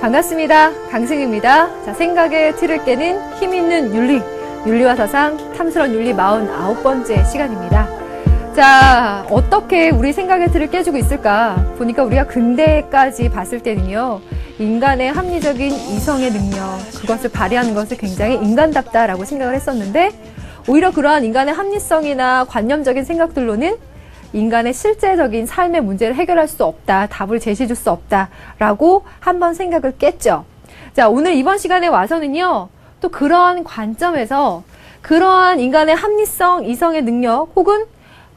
반갑습니다. 강승입니다. 자, 생각의 틀을 깨는 힘있는 윤리, 윤리와 사상, 탐스러운 윤리 49번째 시간입니다. 자, 어떻게 우리 생각의 틀을 깨주고 있을까? 보니까 우리가 근대까지 봤을 때는요, 인간의 합리적인 이성의 능력, 그것을 발휘하는 것을 굉장히 인간답다라고 생각을 했었는데, 오히려 그러한 인간의 합리성이나 관념적인 생각들로는 인간의 실제적인 삶의 문제를 해결할 수 없다, 답을 제시해 줄 수 없다라고 한번 생각을 깼죠. 자, 오늘 이번 시간에 와서는요, 또 그러한 관점에서 그러한 인간의 합리성, 이성의 능력 혹은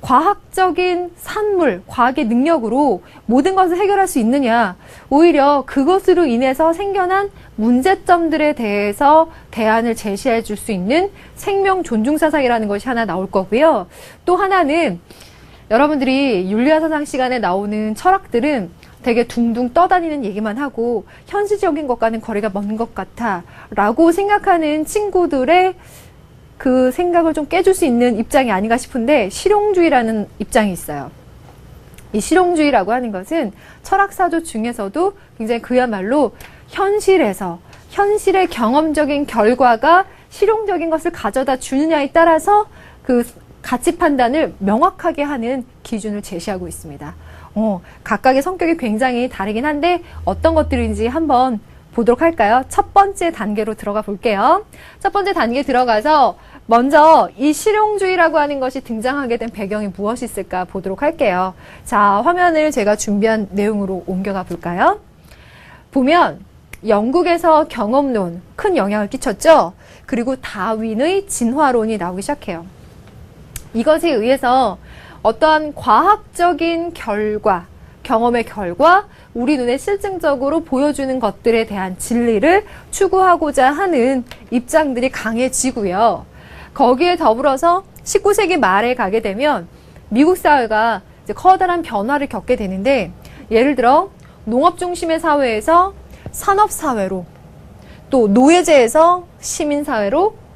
과학적인 산물, 과학의 능력으로 모든 것을 해결할 수 있느냐, 오히려 그것으로 인해서 생겨난 문제점들에 대해서 대안을 제시해 줄 수 있는 생명 존중 사상이라는 것이 하나 나올 거고요. 또 하나는 여러분들이 윤리와 사상 시간에 나오는 철학들은 되게 둥둥 떠다니는 얘기만 하고 현실적인 것과는 거리가 먼 것 같아 라고 생각하는 친구들의 그 생각을 좀 깨줄 수 있는 입장이 아닌가 싶은데, 실용주의라는 입장이 있어요. 이 실용주의라고 하는 것은 철학사조 중에서도 굉장히 그야말로 현실에서 현실의 경험적인 결과가 실용적인 것을 가져다 주느냐에 따라서 그 가치 판단을 명확하게 하는 기준을 제시하고 있습니다. 각각의 성격이 굉장히 다르긴 한데 어떤 것들인지 한번 보도록 할까요? 첫 번째 단계로 들어가 볼게요. 첫 번째 단계 들어가서 먼저 이 실용주의라고 하는 것이 등장하게 된 배경이 무엇이 있을까 보도록 할게요. 자, 화면을 제가 준비한 내용으로 옮겨가 볼까요? 보면 영국에서 경험론 큰 영향을 끼쳤죠? 그리고 다윈의 진화론이 나오기 시작해요. 이것에 의해서 어떠한 과학적인 결과, 경험의 결과, 우리 눈에 실증적으로 보여주는 것들에 대한 진리를 추구하고자 하는 입장들이 강해지고요. 거기에 더불어서 19세기 말에 가게 되면 미국 사회가 이제 커다란 변화를 겪게 되는데, 예를 들어 농업 중심의 사회에서 산업사회로, 또 노예제에서 시민사회로,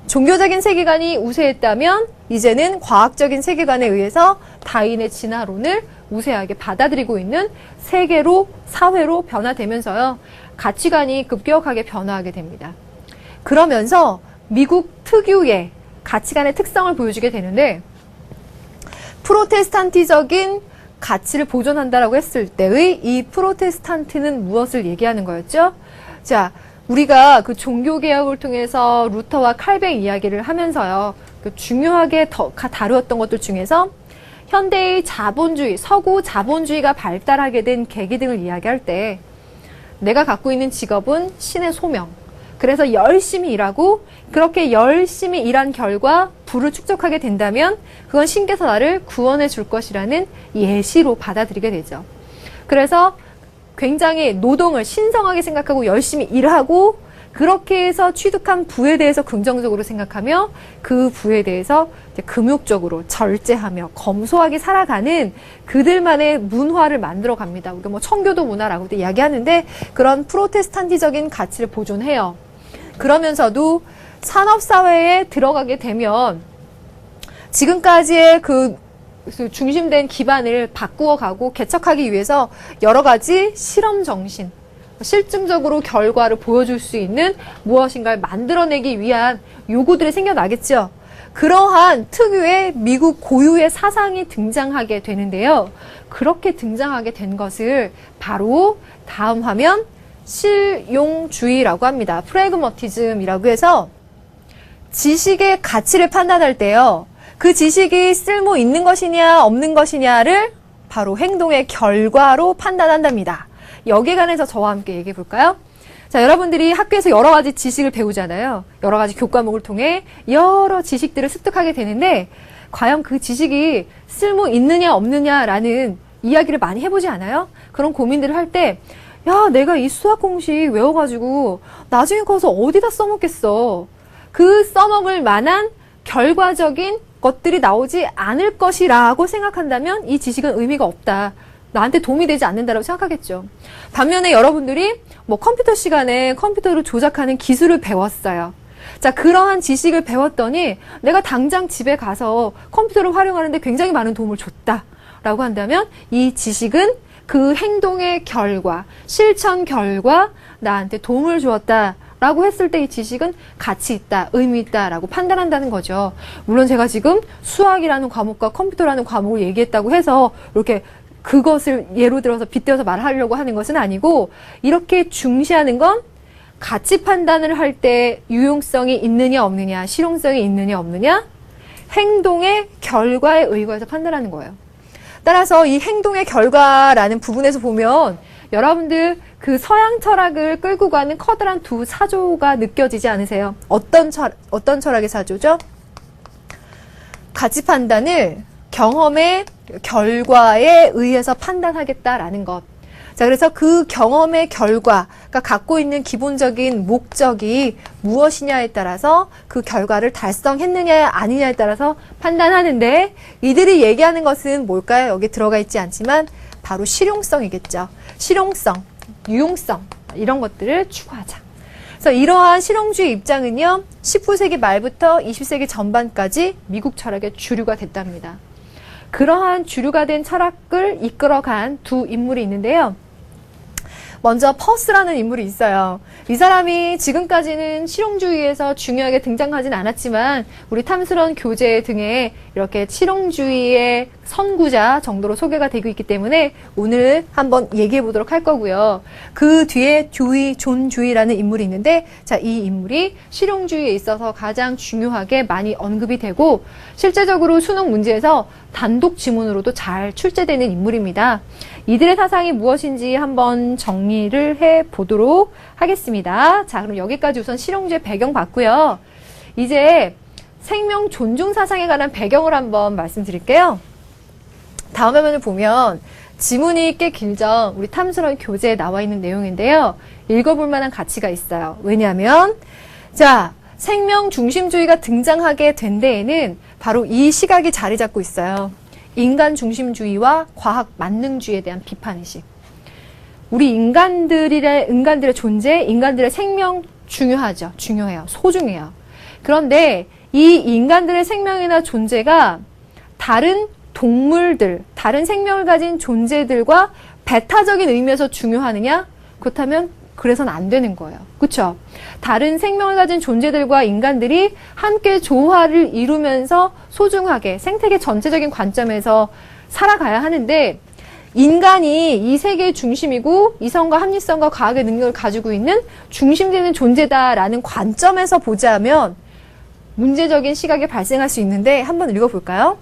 종교적인 세계관이 우세했다면 이제는 과학적인 세계관에 의해서 다윈의 진화론을 우세하게 받아들이고 있는 세계로, 사회로 변화되면서요, 가치관이 급격하게 변화하게 됩니다. 그러면서 미국 특유의 가치관의 특성을 보여주게 되는데, 프로테스탄티적인 가치를 보존한다라고 했을 때의 이 프로테스탄트는 무엇을 얘기하는 거였죠? 자, 우리가 그 종교개혁을 통해서 루터와 칼뱅 이야기를 하면서요, 그 중요하게 다루었던 것들 중에서 현대의 자본주의, 서구 자본주의가 발달하게 된 계기 등을 이야기할 때, 내가 갖고 있는 직업은 신의 소명. 그래서 열심히 일하고 그렇게 열심히 일한 결과 부를 축적하게 된다면 그건 신께서 나를 구원해 줄 것이라는 예시로 받아들이게 되죠. 그래서 굉장히 노동을 신성하게 생각하고 열심히 일하고 그렇게 해서 취득한 부에 대해서 긍정적으로 생각하며 그 부에 대해서 이제 금욕적으로 절제하며 검소하게 살아가는 그들만의 문화를 만들어 갑니다. 우리가 뭐 청교도 문화라고도 이야기하는데 그런 프로테스탄티적인 가치를 보존해요. 그러면서도 산업사회에 들어가게 되면 지금까지의 그 중심된 기반을 바꾸어 가고 개척하기 위해서 여러 가지 실험 정신, 실증적으로 결과를 보여줄 수 있는 무엇인가를 만들어내기 위한 요구들이 생겨나겠죠. 그러한 특유의 미국 고유의 사상이 등장하게 되는데요. 그렇게 등장하게 된 것을 바로 다음 화면 실용주의라고 합니다. 프래그머티즘이라고 해서 지식의 가치를 판단할 때요, 그 지식이 쓸모 있는 것이냐 없는 것이냐를 바로 행동의 결과로 판단한답니다. 여기에 관해서 저와 함께 얘기해 볼까요? 자, 여러분들이 학교에서 여러 가지 지식을 배우잖아요. 여러 가지 교과목을 통해 여러 지식들을 습득하게 되는데, 과연 그 지식이 쓸모 있느냐 없느냐라는 이야기를 많이 해보지 않아요? 그런 고민들을 할 때, 야, 내가 이 수학 공식 외워가지고 나중에 커서 어디다 써먹겠어. 그 써먹을 만한 결과적인 것들이 나오지 않을 것이라고 생각한다면 이 지식은 의미가 없다. 나한테 도움이 되지 않는다라고 생각하겠죠. 반면에 여러분들이 뭐 컴퓨터 시간에 컴퓨터를 조작하는 기술을 배웠어요. 자, 그러한 지식을 배웠더니 내가 당장 집에 가서 컴퓨터를 활용하는데 굉장히 많은 도움을 줬다라고 한다면 이 지식은 그 행동의 결과, 실천 결과 나한테 도움을 주었다 라고 했을 때 이 지식은 가치 있다, 의미 있다 라고 판단한다는 거죠. 물론 제가 지금 수학이라는 과목과 컴퓨터라는 과목을 얘기했다고 해서 이렇게 그것을 예로 들어서 빗대어서 말하려고 하는 것은 아니고, 이렇게 중시하는 건 가치 판단을 할 때 유용성이 있느냐 없느냐, 실용성이 있느냐 없느냐, 행동의 결과에 의거해서 판단하는 거예요. 따라서 이 행동의 결과라는 부분에서 보면 여러분들 그 서양 철학을 끌고 가는 커다란 두 사조가 느껴지지 않으세요? 어떤 철학의 사조죠? 가치 판단을 경험의 결과에 의해서 판단하겠다라는 것. 자, 그래서 그 경험의 결과가 갖고 있는 기본적인 목적이 무엇이냐에 따라서 그 결과를 달성했느냐 아니냐에 따라서 판단하는데, 이들이 얘기하는 것은 뭘까요? 여기 들어가 있지 않지만 바로 실용성이겠죠. 실용성, 유용성 이런 것들을 추구하자. 그래서 이러한 실용주의 입장은요, 19세기 말부터 20세기 전반까지 미국 철학의 주류가 됐답니다. 그러한 주류가 된 철학을 이끌어간 두 인물이 있는데요. 먼저 퍼스라는 인물이 있어요. 이 사람이 지금까지는 실용주의에서 중요하게 등장하진 않았지만 우리 탐스러운 교재 등에 이렇게 실용주의의 선구자 정도로 소개가 되고 있기 때문에 오늘 한번 얘기해 보도록 할 거고요. 그 뒤에 존 듀이라는 인물이 있는데, 자, 이 인물이 실용주의에 있어서 가장 중요하게 많이 언급이 되고 실제적으로 수능 문제에서 단독 지문으로도 잘 출제되는 인물입니다. 이들의 사상이 무엇인지 한번 정리를 해 보도록 하겠습니다. 자, 그럼 여기까지 우선 실용주의 배경 봤고요. 이제 생명 존중 사상에 관한 배경을 한번 말씀드릴게요. 다음 화면을 보면 지문이 꽤 길죠. 우리 탐스러운 교재에 나와 있는 내용인데요. 읽어볼 만한 가치가 있어요. 왜냐하면 자, 생명 중심주의가 등장하게 된 데에는 바로 이 시각이 자리 잡고 있어요. 인간 중심주의와 과학 만능주의에 대한 비판의식. 우리 인간들의 존재, 인간들의 생명 중요하죠. 중요해요. 소중해요. 그런데 이 인간들의 생명이나 존재가 다른 동물들, 다른 생명을 가진 존재들과 배타적인 의미에서 중요하느냐? 그렇다면 그래서는 안 되는 거예요. 그렇죠? 다른 생명을 가진 존재들과 인간들이 함께 조화를 이루면서 소중하게 생태계 전체적인 관점에서 살아가야 하는데, 인간이 이 세계의 중심이고 이성과 합리성과 과학의 능력을 가지고 있는 중심되는 존재다라는 관점에서 보자면 문제적인 시각이 발생할 수 있는데, 한번 읽어볼까요?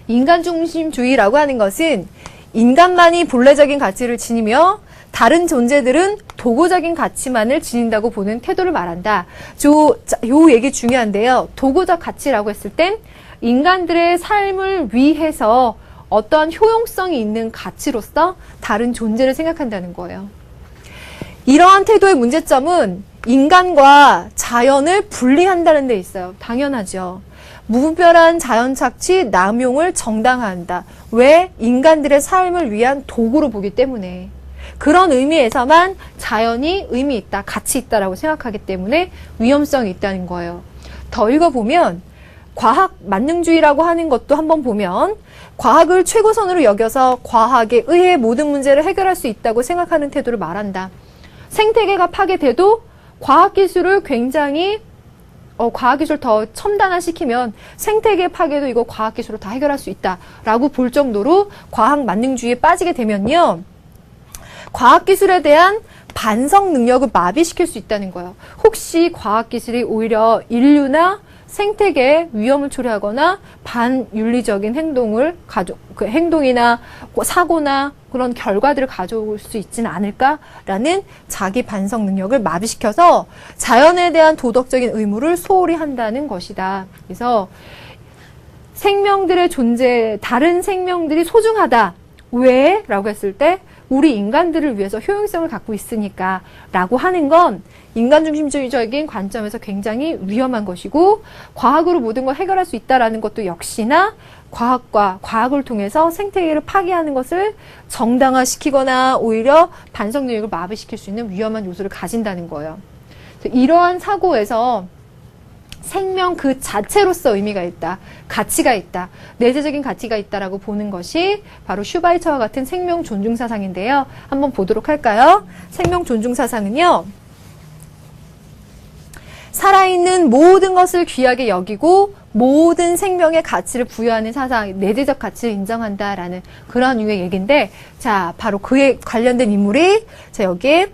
인간 중심주의라고 하는 것은 인간만이 본래적인 가치를 지니며 다른 존재들은 도구적인 가치만을 지닌다고 보는 태도를 말한다. 요 얘기 중요한데요. 도구적 가치라고 했을 땐 인간들의 삶을 위해서 어떠한 효용성이 있는 가치로서 다른 존재를 생각한다는 거예요. 이러한 태도의 문제점은 인간과 자연을 분리한다는 데 있어요. 당연하죠. 무분별한 자연 착취, 남용을 정당화한다. 왜? 인간들의 삶을 위한 도구로 보기 때문에. 그런 의미에서만 자연이 의미 있다, 가치 있다라고 생각하기 때문에 위험성이 있다는 거예요. 더 읽어보면 과학 만능주의라고 하는 것도 한번 보면 과학을 최고선으로 여겨서 과학에 의해 모든 문제를 해결할 수 있다고 생각하는 태도를 말한다. 생태계가 파괴돼도 과학기술을 굉장히 과학기술 더 첨단화시키면 생태계 파괴도 이거 과학기술로 다 해결할 수 있다라고 볼 정도로 과학 만능주의에 빠지게 되면요, 과학기술에 대한 반성 능력을 마비시킬 수 있다는 거예요. 혹시 과학기술이 오히려 인류나 생태계에 위험을 초래하거나 반윤리적인 행동이나 사고나 그런 결과들을 가져올 수 있지는 않을까라는 자기 반성 능력을 마비시켜서 자연에 대한 도덕적인 의무를 소홀히 한다는 것이다. 그래서 생명들의 존재, 다른 생명들이 소중하다. 왜? 라고 했을 때 우리 인간들을 위해서 효용성을 갖고 있으니까 라고 하는 건 인간 중심주의적인 관점에서 굉장히 위험한 것이고, 과학으로 모든 걸 해결할 수 있다는 것도 역시나 과학을 통해서 생태계를 파괴하는 것을 정당화시키거나 오히려 반성 능력을 마비시킬 수 있는 위험한 요소를 가진다는 거예요. 이러한 사고에서 생명 그 자체로서 의미가 있다. 가치가 있다. 내재적인 가치가 있다라고 보는 것이 바로 슈바이처와 같은 생명 존중 사상인데요. 한번 보도록 할까요? 생명 존중 사상은요. 살아있는 모든 것을 귀하게 여기고 모든 생명의 가치를 부여하는 사상, 내재적 가치를 인정한다라는 그런 유의 얘기인데, 자, 바로 그에 관련된 인물이 자, 여기에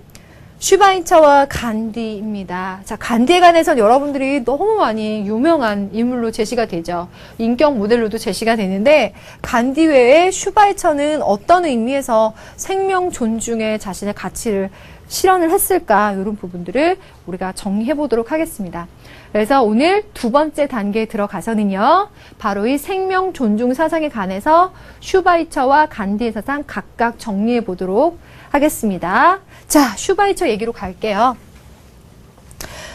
슈바이처와 간디입니다. 자, 간디에 관해서는 여러분들이 너무 많이 유명한 인물로 제시가 되죠. 인격 모델로도 제시가 되는데, 간디 외에 슈바이처는 어떤 의미에서 생명 존중의 자신의 가치를 실현을 했을까? 이런 부분들을 우리가 정리해 보도록 하겠습니다. 그래서 오늘 두 번째 단계에 들어가서는요, 바로 이 생명 존중 사상에 관해서 슈바이처와 간디의 사상 각각 정리해 보도록 하겠습니다. 자, 슈바이처 얘기로 갈게요.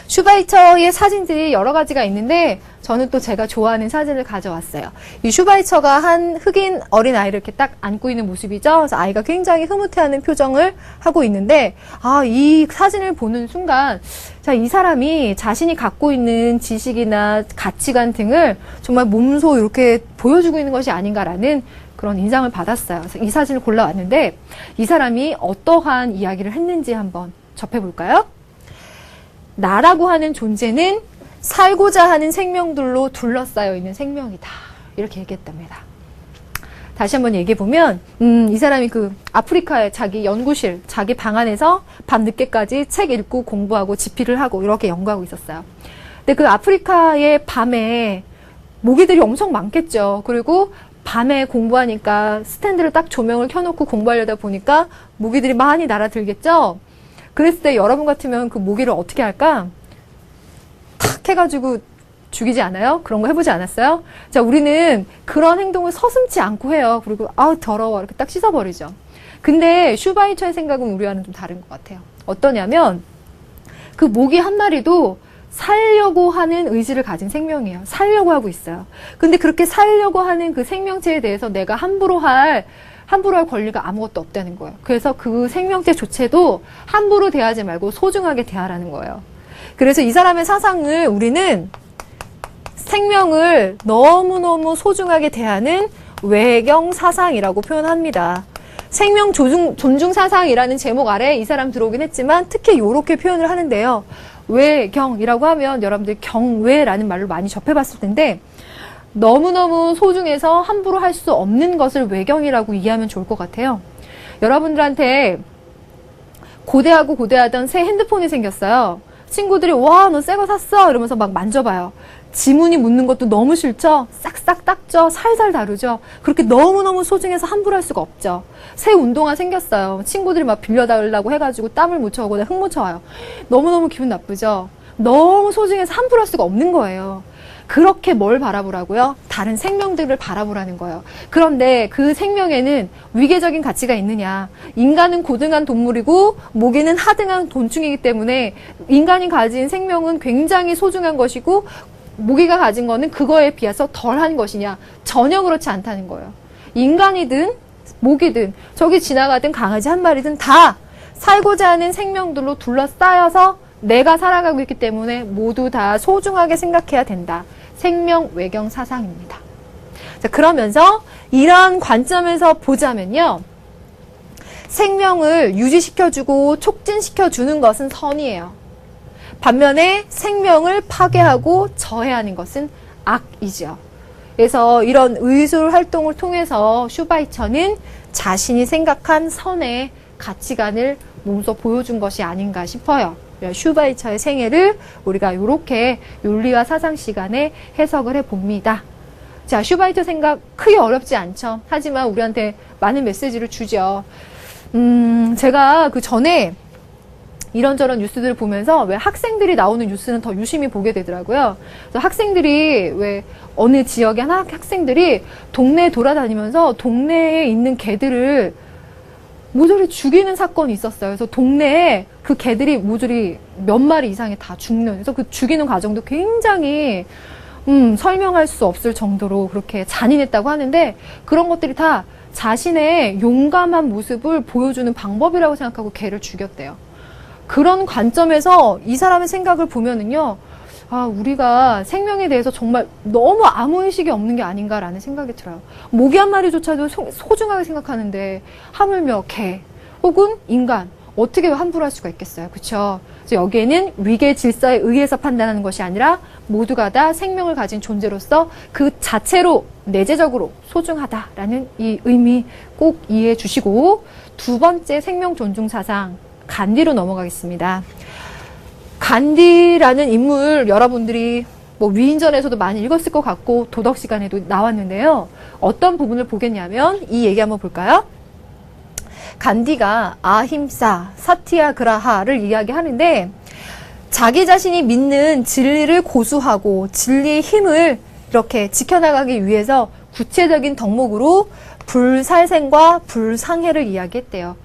슈바이처의 사진들이 여러 가지가 있는데 저는 또 제가 좋아하는 사진을 가져왔어요. 이 슈바이처가 한 흑인 어린아이를 이렇게 딱 안고 있는 모습이죠. 그래서 아이가 굉장히 흐뭇해하는 표정을 하고 있는데, 이 사진을 보는 순간 자, 이 사람이 자신이 갖고 있는 지식이나 가치관 등을 정말 몸소 이렇게 보여주고 있는 것이 아닌가라는 그런 인상을 받았어요. 그래서 이 사진을 골라왔는데 이 사람이 어떠한 이야기를 했는지 한번 접해볼까요? 나라고 하는 존재는 살고자 하는 생명들로 둘러싸여 있는 생명이다. 이렇게 얘기했답니다. 다시 한번 얘기해보면 이 사람이 그 아프리카의 자기 연구실, 자기 방 안에서 밤 늦게까지 책 읽고 공부하고 집필을 하고 이렇게 연구하고 있었어요. 근데 그 아프리카의 밤에 모기들이 엄청 많겠죠. 그리고 밤에 공부하니까 스탠드를 딱 조명을 켜놓고 공부하려다 보니까 모기들이 많이 날아들겠죠. 그랬을 때 여러분 같으면 그 모기를 어떻게 할까? 탁 해가지고 죽이지 않아요? 그런 거 해보지 않았어요? 자, 우리는 그런 행동을 서슴지 않고 해요. 그리고 더러워 이렇게 딱 씻어버리죠. 근데 슈바이처의 생각은 우리와는 좀 다른 것 같아요. 어떠냐면 그 모기 한 마리도 살려고 하는 의지를 가진 생명이에요. 살려고 하고 있어요. 근데 그렇게 살려고 하는 그 생명체에 대해서 내가 함부로 할 권리가 아무것도 없다는 거예요. 그래서 그 생명체 조차도 함부로 대하지 말고 소중하게 대하라는 거예요. 그래서 이 사람의 사상을 우리는 생명을 너무너무 소중하게 대하는 외경 사상이라고 표현합니다. 생명 존중 사상이라는 제목 아래 이 사람 들어오긴 했지만 특히 이렇게 표현을 하는데요. 외경이라고 하면 여러분들 경외라는 말로 많이 접해봤을 텐데 너무너무 소중해서 함부로 할 수 없는 것을 외경이라고 이해하면 좋을 것 같아요. 여러분들한테 고대하던 새 핸드폰이 생겼어요. 친구들이 와, 너 새 거 샀어? 이러면서 막 만져봐요. 지문이 묻는 것도 너무 싫죠? 싹싹 닦죠? 살살 다루죠? 그렇게 너무너무 소중해서 함부로 할 수가 없죠. 새 운동화 생겼어요. 친구들이 막 빌려달라고 해가지고 땀을 묻혀오거나 흙 묻혀와요. 너무너무 기분 나쁘죠? 너무 소중해서 함부로 할 수가 없는 거예요. 그렇게 뭘 바라보라고요? 다른 생명들을 바라보라는 거예요. 그런데 그 생명에는 위계적인 가치가 있느냐? 인간은 고등한 동물이고 모기는 하등한 곤충이기 때문에 인간이 가진 생명은 굉장히 소중한 것이고 모기가 가진 거는 그거에 비해서 덜한 것이냐? 전혀 그렇지 않다는 거예요. 인간이든 모기든 저기 지나가든 강아지 한 마리든 다 살고자 하는 생명들로 둘러싸여서 내가 살아가고 있기 때문에 모두 다 소중하게 생각해야 된다. 생명 외경 사상입니다. 자, 그러면서 이러한 관점에서 보자면요. 생명을 유지시켜주고 촉진시켜주는 것은 선이에요. 반면에 생명을 파괴하고 저해하는 것은 악이죠. 그래서 이런 의술 활동을 통해서 슈바이처는 자신이 생각한 선의 가치관을 몸소 보여준 것이 아닌가 싶어요. 슈바이처의 생애를 우리가 이렇게 윤리와 사상 시간에 해석을 해봅니다. 자, 슈바이처 생각 크게 어렵지 않죠. 하지만 우리한테 많은 메시지를 주죠. 제가 그 전에 이런저런 뉴스들을 보면서 왜 학생들이 나오는 뉴스는 더 유심히 보게 되더라고요. 그래서 학생들이 왜 어느 지역의 학생들이 동네에 돌아다니면서 동네에 있는 개들을 모조리 죽이는 사건이 있었어요. 그래서 동네에 그 개들이 모조리 몇 마리 이상이 다 죽는, 그래서 그 죽이는 과정도 굉장히 설명할 수 없을 정도로 그렇게 잔인했다고 하는데 그런 것들이 다 자신의 용감한 모습을 보여주는 방법이라고 생각하고 개를 죽였대요. 그런 관점에서 이 사람의 생각을 보면은요, 우리가 생명에 대해서 정말 너무 아무 의식이 없는 게 아닌가라는 생각이 들어요. 모기 한 마리조차도 소중하게 생각하는데 하물며 개 혹은 인간 어떻게 함부로 할 수가 있겠어요. 그렇죠? 그래서 여기에는 위계 질서에 의해서 판단하는 것이 아니라 모두가 다 생명을 가진 존재로서 그 자체로 내재적으로 소중하다라는 이 의미 꼭 이해해 주시고, 두 번째 생명 존중 사상 간디로 넘어가겠습니다. 간디라는 인물 여러분들이 뭐 위인전에서도 많이 읽었을 것 같고 도덕 시간에도 나왔는데요. 어떤 부분을 보겠냐면 이 얘기 한번 볼까요? 간디가 아힘사, 사티아그라하를 이야기하는데 자기 자신이 믿는 진리를 고수하고 진리의 힘을 이렇게 지켜나가기 위해서 구체적인 덕목으로 불살생과 불상해를 이야기했대요.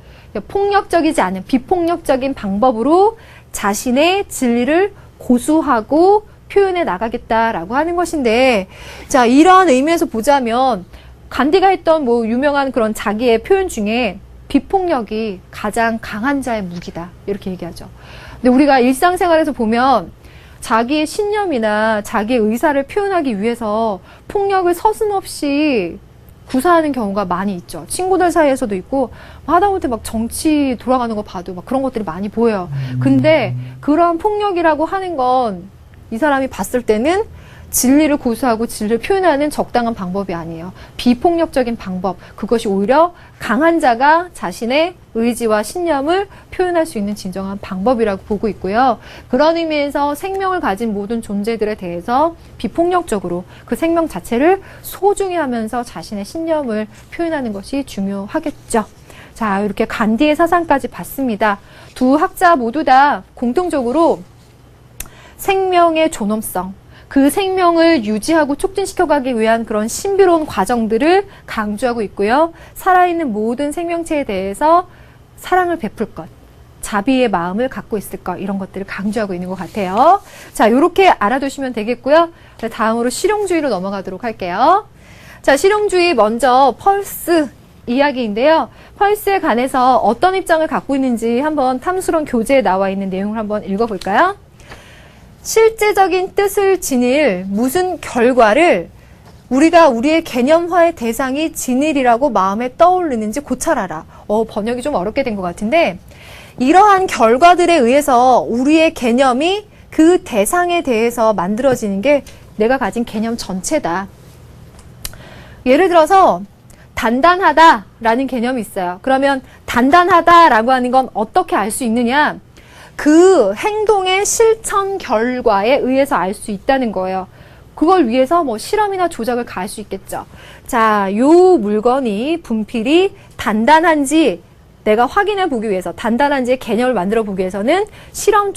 폭력적이지 않은 비폭력적인 방법으로 자신의 진리를 고수하고 표현해 나가겠다라고 하는 것인데, 자, 이런 의미에서 보자면 간디가 했던 뭐 유명한 그런 자기의 표현 중에 비폭력이 가장 강한 자의 무기다 이렇게 얘기하죠. 근데 우리가 일상생활에서 보면 자기의 신념이나 자기의 의사를 표현하기 위해서 폭력을 서슴없이 구사하는 경우가 많이 있죠. 친구들 사이에서도 있고, 하다못해 막 정치 돌아가는 거 봐도 막 그런 것들이 많이 보여요. 근데 그런 폭력이라고 하는 건 이 사람이 봤을 때는 진리를 고수하고 진리를 표현하는 적당한 방법이 아니에요. 비폭력적인 방법, 그것이 오히려 강한 자가 자신의 의지와 신념을 표현할 수 있는 진정한 방법이라고 보고 있고요. 그런 의미에서 생명을 가진 모든 존재들에 대해서 비폭력적으로 그 생명 자체를 소중히 하면서 자신의 신념을 표현하는 것이 중요하겠죠. 자, 이렇게 간디의 사상까지 봤습니다. 두 학자 모두 다 공통적으로 생명의 존엄성, 그 생명을 유지하고 촉진시켜가기 위한 그런 신비로운 과정들을 강조하고 있고요. 살아있는 모든 생명체에 대해서 사랑을 베풀 것, 자비의 마음을 갖고 있을 것, 이런 것들을 강조하고 있는 것 같아요. 자, 이렇게 알아두시면 되겠고요. 다음으로 실용주의로 넘어가도록 할게요. 자, 실용주의 먼저 펄스 이야기인데요. 펄스에 관해서 어떤 입장을 갖고 있는지 한번 탐스러운 교재에 나와 있는 내용을 한번 읽어볼까요? 실제적인 뜻을 지닐 무슨 결과를 우리가 우리의 개념화의 대상이 진일이라고 마음에 떠오르는지 고찰하라. 번역이 좀 어렵게 된 것 같은데, 이러한 결과들에 의해서 우리의 개념이 그 대상에 대해서 만들어지는 게 내가 가진 개념 전체다. 예를 들어서 단단하다라는 개념이 있어요. 그러면 단단하다라고 하는 건 어떻게 알 수 있느냐? 그 행동의 실천 결과에 의해서 알 수 있다는 거예요. 그걸 위해서 뭐 실험이나 조작을 가할 수 있겠죠. 자, 요 물건이 분필이 단단한지 내가 확인해 보기 위해서, 단단한지의 개념을 만들어 보기 위해서는 실험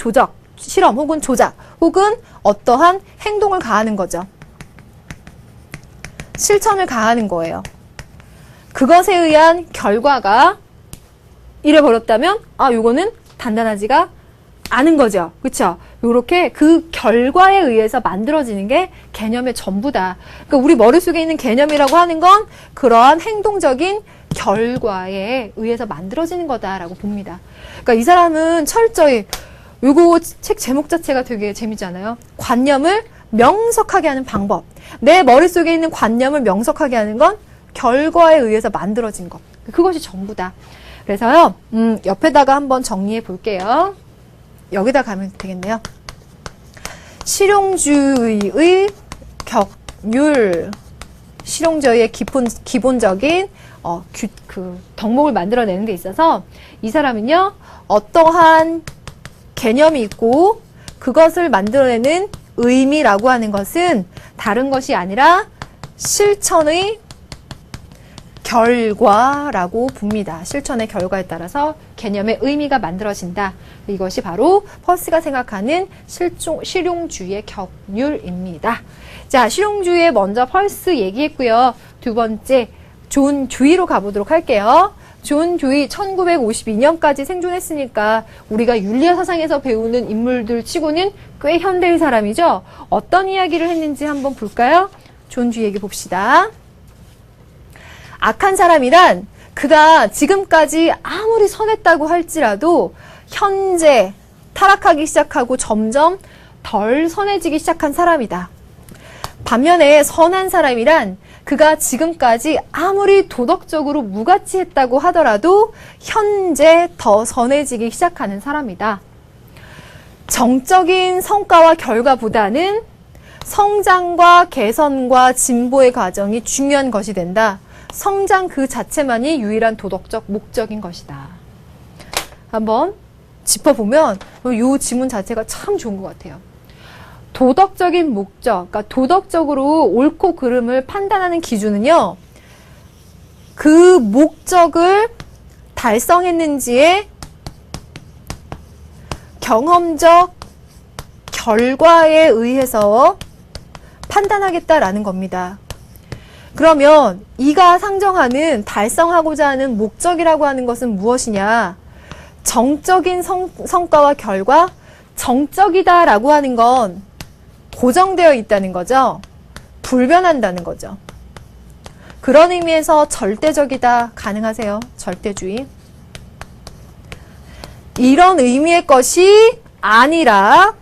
혹은 조작 혹은 어떠한 행동을 가하는 거죠. 실천을 가하는 거예요. 그것에 의한 결과가 이래 버렸다면 요거는 단단하지가 않은 거죠. 그렇죠? 요렇게 그 결과에 의해서 만들어지는 게 개념의 전부다. 그러니까 우리 머릿속에 있는 개념이라고 하는 건 그러한 행동적인 결과에 의해서 만들어지는 거다라고 봅니다. 그러니까 이 사람은 철저히, 요거 책 제목 자체가 되게 재미잖아요. 관념을 명석하게 하는 방법. 내 머릿속에 있는 관념을 명석하게 하는 건 결과에 의해서 만들어진 것. 그것이 전부다. 그래서요, 옆에다가 한번 정리해 볼게요. 여기다 가면 되겠네요. 실용주의의 격률, 실용주의의 기본적인 덕목을 만들어내는 데 있어서 이 사람은요, 어떠한 개념이 있고 그것을 만들어내는 의미라고 하는 것은 다른 것이 아니라 실천의 결과라고 봅니다. 실천의 결과에 따라서 개념의 의미가 만들어진다. 이것이 바로 펄스가 생각하는 실용주의의 격률입니다. 자, 실용주의에 먼저 펄스 얘기했고요. 두 번째, 존 주의로 가보도록 할게요. 존 주의 1952년까지 생존했으니까 우리가 윤리학 사상에서 배우는 인물들 치고는 꽤 현대의 사람이죠. 어떤 이야기를 했는지 한번 볼까요? 존 주의 얘기 봅시다. 악한 사람이란 그가 지금까지 아무리 선했다고 할지라도 현재 타락하기 시작하고 점점 덜 선해지기 시작한 사람이다. 반면에 선한 사람이란 그가 지금까지 아무리 도덕적으로 무가치했다고 하더라도 현재 더 선해지기 시작하는 사람이다. 정적인 성과와 결과보다는 성장과 개선과 진보의 과정이 중요한 것이 된다. 성장 그 자체만이 유일한 도덕적 목적인 것이다. 한번 짚어보면 이 지문 자체가 참 좋은 것 같아요. 도덕적인 목적, 그러니까 도덕적으로 옳고 그름을 판단하는 기준은요, 그 목적을 달성했는지의 경험적 결과에 의해서 판단하겠다라는 겁니다. 그러면 이가 상정하는 달성하고자 하는 목적이라고 하는 것은 무엇이냐? 정적인 성과와 결과, 정적이다라고 하는 건 고정되어 있다는 거죠. 불변한다는 거죠. 그런 의미에서 절대적이다 가능하세요? 절대주의. 이런 의미의 것이 아니라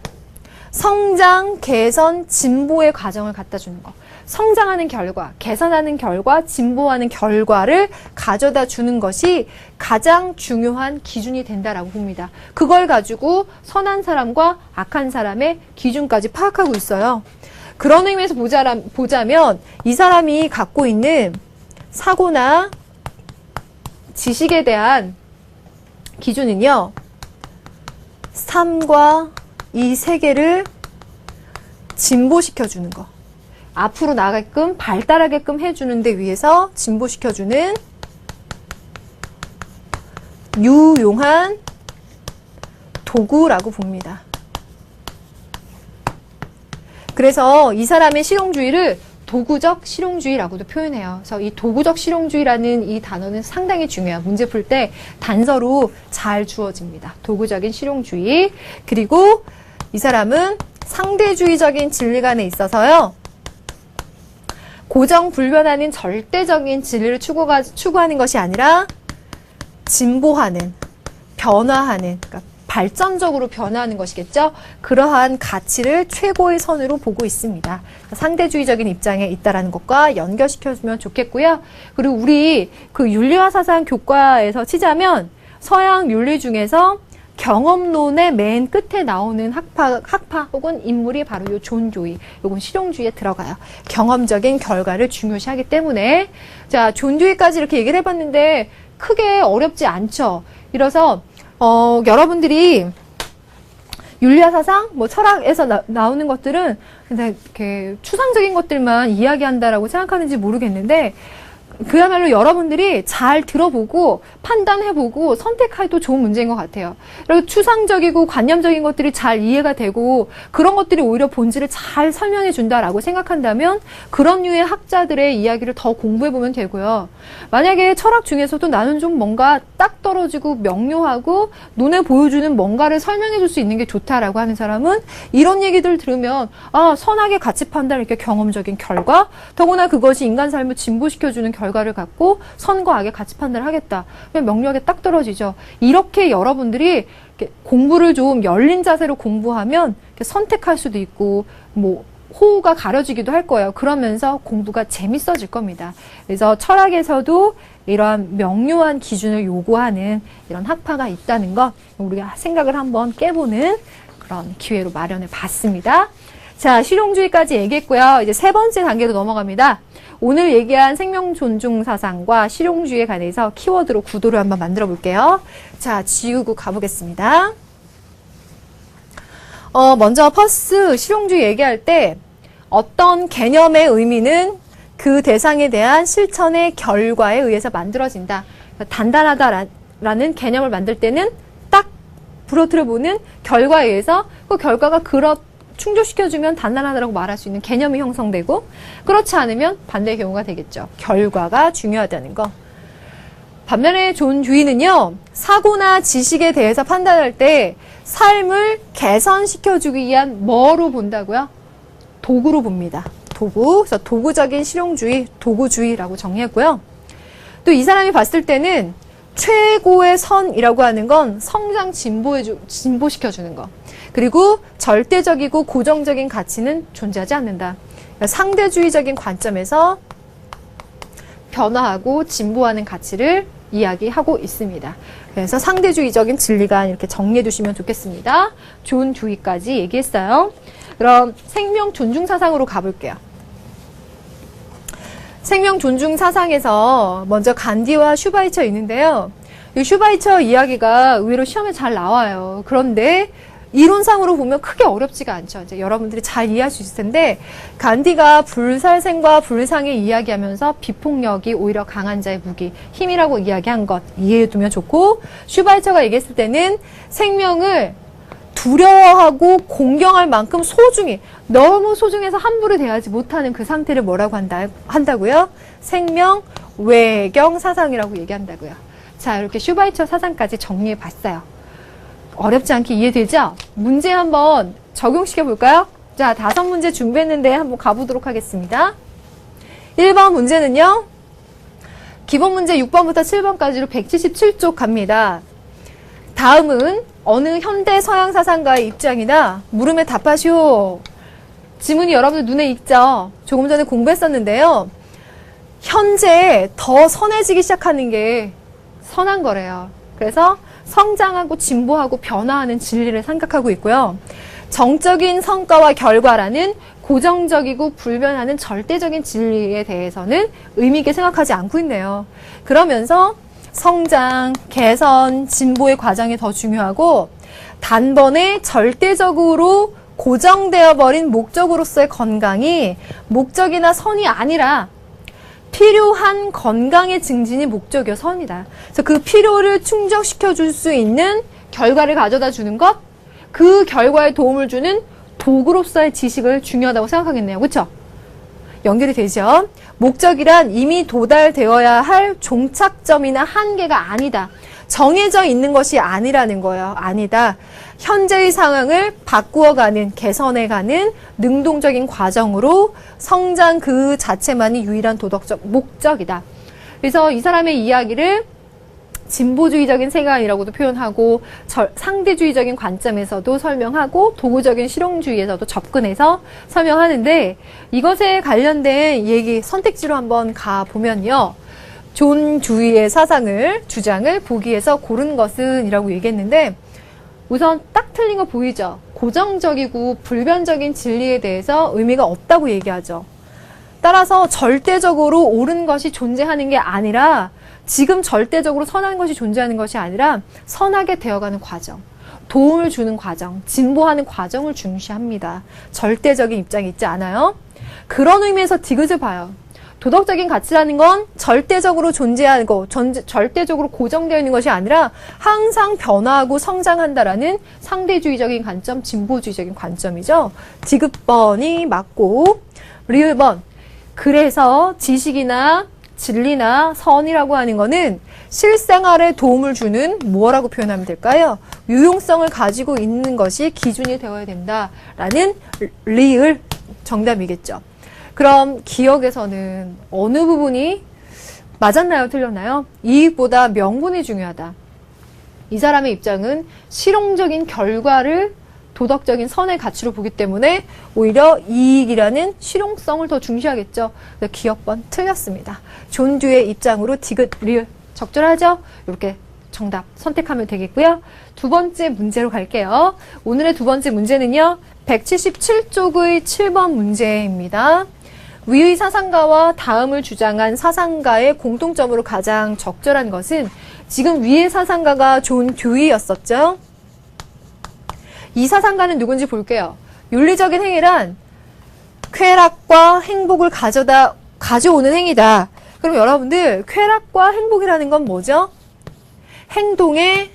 성장, 개선, 진보의 과정을 갖다 주는 거. 성장하는 결과, 개선하는 결과, 진보하는 결과를 가져다 주는 것이 가장 중요한 기준이 된다라고 봅니다. 그걸 가지고 선한 사람과 악한 사람의 기준까지 파악하고 있어요. 그런 의미에서 보자면 이 사람이 갖고 있는 사고나 지식에 대한 기준은요, 삶과 이 세계를 진보시켜주는 거. 앞으로 나가게끔 발달하게끔 해주는 데 위해서 진보시켜주는 유용한 도구라고 봅니다. 그래서 이 사람의 실용주의를 도구적 실용주의라고도 표현해요. 그래서 이 도구적 실용주의라는 이 단어는 상당히 중요해요. 문제 풀 때 단서로 잘 주어집니다. 도구적인 실용주의. 그리고 이 사람은 상대주의적인 진리관에 있어서요, 고정 불변하는 절대적인 진리를 추구하는 것이 아니라 진보하는, 변화하는, 그러니까 발전적으로 변화하는 것이겠죠. 그러한 가치를 최고의 선으로 보고 있습니다. 상대주의적인 입장에 있다라는 것과 연결시켜주면 좋겠고요. 그리고 우리 그 윤리와 사상 교과에서 치자면 서양 윤리 중에서 경험론의 맨 끝에 나오는 학파 혹은 인물이 바로 요 존 조이, 요건 실용주의에 들어가요. 경험적인 결과를 중요시하기 때문에. 자, 존 조이까지 이렇게 얘기를 해봤는데 크게 어렵지 않죠. 이래서 여러분들이 윤리와 사상, 뭐 철학에서 나오는 것들은 근데 이렇게 추상적인 것들만 이야기한다라고 생각하는지 모르겠는데, 그야말로 여러분들이 잘 들어보고 판단해보고 선택해도 좋은 문제인 것 같아요. 그리고 추상적이고 관념적인 것들이 잘 이해가 되고 그런 것들이 오히려 본질을 잘 설명해 준다라고 생각한다면 그런 류의 학자들의 이야기를 더 공부해보면 되고요. 만약에 철학 중에서도 나는 좀 뭔가 딱 떨어지고 명료하고 눈에 보여주는 뭔가를 설명해 줄 수 있는 게 좋다라고 하는 사람은 이런 얘기들 들으면 선악의 가치 판단, 이렇게 경험적인 결과, 더구나 그것이 인간 삶을 진보시켜주는 결과를 갖고 선과 악의 가치 판단을 하겠다. 그냥 명료하게 딱 떨어지죠. 이렇게 여러분들이 이렇게 공부를 좀 열린 자세로 공부하면 이렇게 선택할 수도 있고, 뭐 호우가 가려지기도 할 거예요. 그러면서 공부가 재밌어질 겁니다. 그래서 철학에서도 이러한 명료한 기준을 요구하는 이런 학파가 있다는 것, 우리가 생각을 한번 깨보는 그런 기회로 마련해 봤습니다. 자, 실용주의까지 얘기했고요. 이제 세 번째 단계로 넘어갑니다. 오늘 얘기한 생명 존중 사상과 실용주의에 관해서 키워드로 구도를 한번 만들어 볼게요. 자, 지우고 가보겠습니다. 먼저 퍼스 실용주의 얘기할 때 어떤 개념의 의미는 그 대상에 대한 실천의 결과에 의해서 만들어진다. 단단하다라는 개념을 만들 때는 딱 부러뜨려보는 결과에 의해서 그 결과가 충족시켜주면 단단하다고 말할 수 있는 개념이 형성되고, 그렇지 않으면 반대의 경우가 되겠죠. 결과가 중요하다는 거. 반면에 존 주의는요, 사고나 지식에 대해서 판단할 때 삶을 개선시켜주기 위한 뭐로 본다고요? 도구로 봅니다. 도구. 그래서 도구적인 실용주의, 도구주의라고 정리했고요. 또 이 사람이 봤을 때는 최고의 선이라고 하는 건 성장 진보시켜주는 거. 그리고 절대적이고 고정적인 가치는 존재하지 않는다. 그러니까 상대주의적인 관점에서 변화하고 진보하는 가치를 이야기하고 있습니다. 그래서 상대주의적인 진리관 이렇게 정리해 두시면 좋겠습니다. 존 듀이까지 얘기했어요. 그럼 생명 존중 사상으로 가볼게요. 생명 존중 사상에서 먼저 간디와 슈바이처 있는데요. 이 슈바이처 이야기가 의외로 시험에 잘 나와요. 그런데 이론상으로 보면 크게 어렵지가 않죠. 이제 여러분들이 잘 이해할 수 있을 텐데, 간디가 불살생과 불상을 이야기하면서 비폭력이 오히려 강한 자의 무기, 힘이라고 이야기한 것 이해해 두면 좋고, 슈바이처가 얘기했을 때는 생명을 두려워하고 공경할 만큼 소중히, 너무 소중해서 함부로 대하지 못하는 그 상태를 뭐라고 한다고요? 생명 외경 사상이라고 얘기한다고요. 자, 이렇게 슈바이처 사상까지 정리해 봤어요. 어렵지 않게 이해되죠? 문제 한번 적용시켜 볼까요? 자, 5문제 준비했는데 한번 가보도록 하겠습니다. 1번 문제는요, 기본 문제 6번부터 7번까지로 177쪽 갑니다. 다음은 어느 현대 서양 사상가의 입장이다. 물음에 답하시오. 지문이 여러분들 눈에 익죠? 조금 전에 공부했었는데요. 현재 더 선해지기 시작하는 게 선한 거래요. 그래서 성장하고 진보하고 변화하는 진리를 생각하고 있고요. 정적인 성과와 결과라는 고정적이고 불변하는 절대적인 진리에 대해서는 의미 있게 생각하지 않고 있네요. 그러면서 성장, 개선, 진보의 과정이 더 중요하고 단번에 절대적으로 고정되어 버린 목적으로서의 건강이 목적이나 선이 아니라 필요한 건강의 증진이 목적이요, 선이다. 그래서 그 필요를 충족시켜 줄 수 있는 결과를 가져다 주는 것, 그 결과에 도움을 주는 도구로서의 지식을 중요하다고 생각하겠네요. 그렇죠? 연결이 되죠? 목적이란 이미 도달되어야 할 종착점이나 한계가 아니다. 정해져 있는 것이 아니라는 거예요. 아니다. 현재의 상황을 바꾸어가는, 개선해가는 능동적인 과정으로 성장 그 자체만이 유일한 도덕적 목적이다. 그래서 이 사람의 이야기를 진보주의적인 세계관이라고도 표현하고 상대주의적인 관점에서도 설명하고 도구적인 실용주의에서도 접근해서 설명하는데, 이것에 관련된 얘기 선택지로 한번 가보면요. 존 듀이의 주장을 보기에서 고른 것은 이라고 얘기했는데, 우선 딱 틀린 거 보이죠? 고정적이고 불변적인 진리에 대해서 의미가 없다고 얘기하죠. 따라서 절대적으로 옳은 것이 존재하는 게 아니라, 지금 절대적으로 선한 것이 존재하는 것이 아니라 선하게 되어가는 과정, 도움을 주는 과정, 진보하는 과정을 중시합니다. 절대적인 입장이 있지 않아요? 그런 의미에서 디귿을 봐요. 도덕적인 가치라는 건 절대적으로 존재하고 절대적으로 고정되어 있는 것이 아니라 항상 변화하고 성장한다라는 상대주의적인 관점, 진보주의적인 관점이죠. 디귿번이 맞고, 리을번. 그래서 지식이나 진리나 선이라고 하는 거는 실생활에 도움을 주는 뭐라고 표현하면 될까요? 유용성을 가지고 있는 것이 기준이 되어야 된다라는 리을 정답이겠죠. 그럼 기억에서는 어느 부분이 맞았나요? 틀렸나요? 이익보다 명분이 중요하다. 이 사람의 입장은 실용적인 결과를 도덕적인 선의 가치로 보기 때문에 오히려 이익이라는 실용성을 더 중시하겠죠. 기억번 틀렸습니다. 존 듀이의 입장으로 디귿, 리을 적절하죠? 이렇게 정답 선택하면 되겠고요. 두 번째 문제로 갈게요. 오늘의 두 번째 문제는요, 177쪽의 7번 문제입니다. 위의 사상가와 다음을 주장한 사상가의 공통점으로 가장 적절한 것은, 지금 위의 사상가가 존 듀이였었죠. 이 사상가는 누군지 볼게요. 윤리적인 행위란 쾌락과 행복을 가져오는 행위다. 그럼 여러분들, 쾌락과 행복이라는 건 뭐죠? 행동의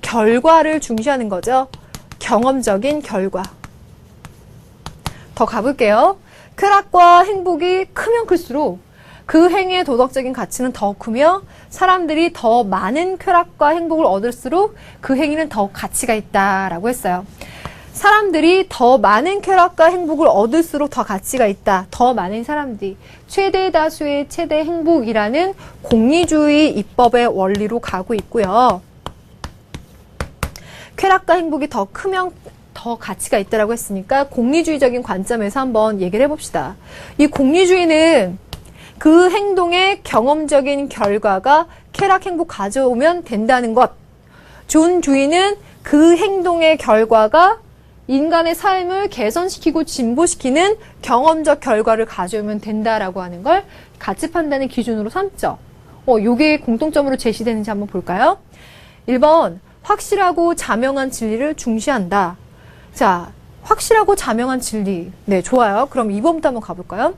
결과를 중시하는 거죠. 경험적인 결과. 더 가볼게요. 쾌락과 행복이 크면 클수록 그 행위의 도덕적인 가치는 더 크며, 사람들이 더 많은 쾌락과 행복을 얻을수록 그 행위는 더 가치가 있다라고 했어요. 사람들이 더 많은 쾌락과 행복을 얻을수록 더 가치가 있다. 더 많은 사람들이 최대 다수의 최대 행복이라는 공리주의 입법의 원리로 가고 있고요. 쾌락과 행복이 더 크면 더 가치가 있다라고 했으니까 공리주의적인 관점에서 한번 얘기를 해봅시다. 이 공리주의는 그 행동의 경험적인 결과가 쾌락, 행복 가져오면 된다는 것. 존주의는 그 행동의 결과가 인간의 삶을 개선시키고 진보시키는 경험적 결과를 가져오면 된다라고 하는 걸 가치 판단의 기준으로 삼죠. 요게 공통점으로 제시되는지 한번 볼까요? 1번, 확실하고 자명한 진리를 중시한다. 자, 확실하고 자명한 진리. 네, 좋아요. 그럼 2번부터 한번 가볼까요?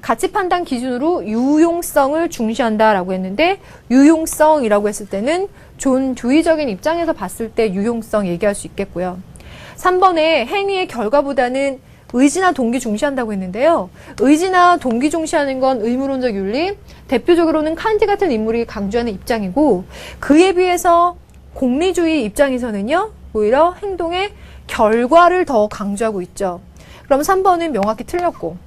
가치 판단 기준으로 유용성을 중시한다라고 했는데, 유용성이라고 했을 때는 존주의적인 입장에서 봤을 때 유용성 얘기할 수 있겠고요. 3번에 행위의 결과보다는 의지나 동기 중시한다고 했는데요. 의지나 동기 중시하는 건 의무론적 윤리, 대표적으로는 칸트 같은 인물이 강조하는 입장이고, 그에 비해서 공리주의 입장에서는요, 오히려 행동의 결과를 더 강조하고 있죠. 그럼 3번은 명확히 틀렸고,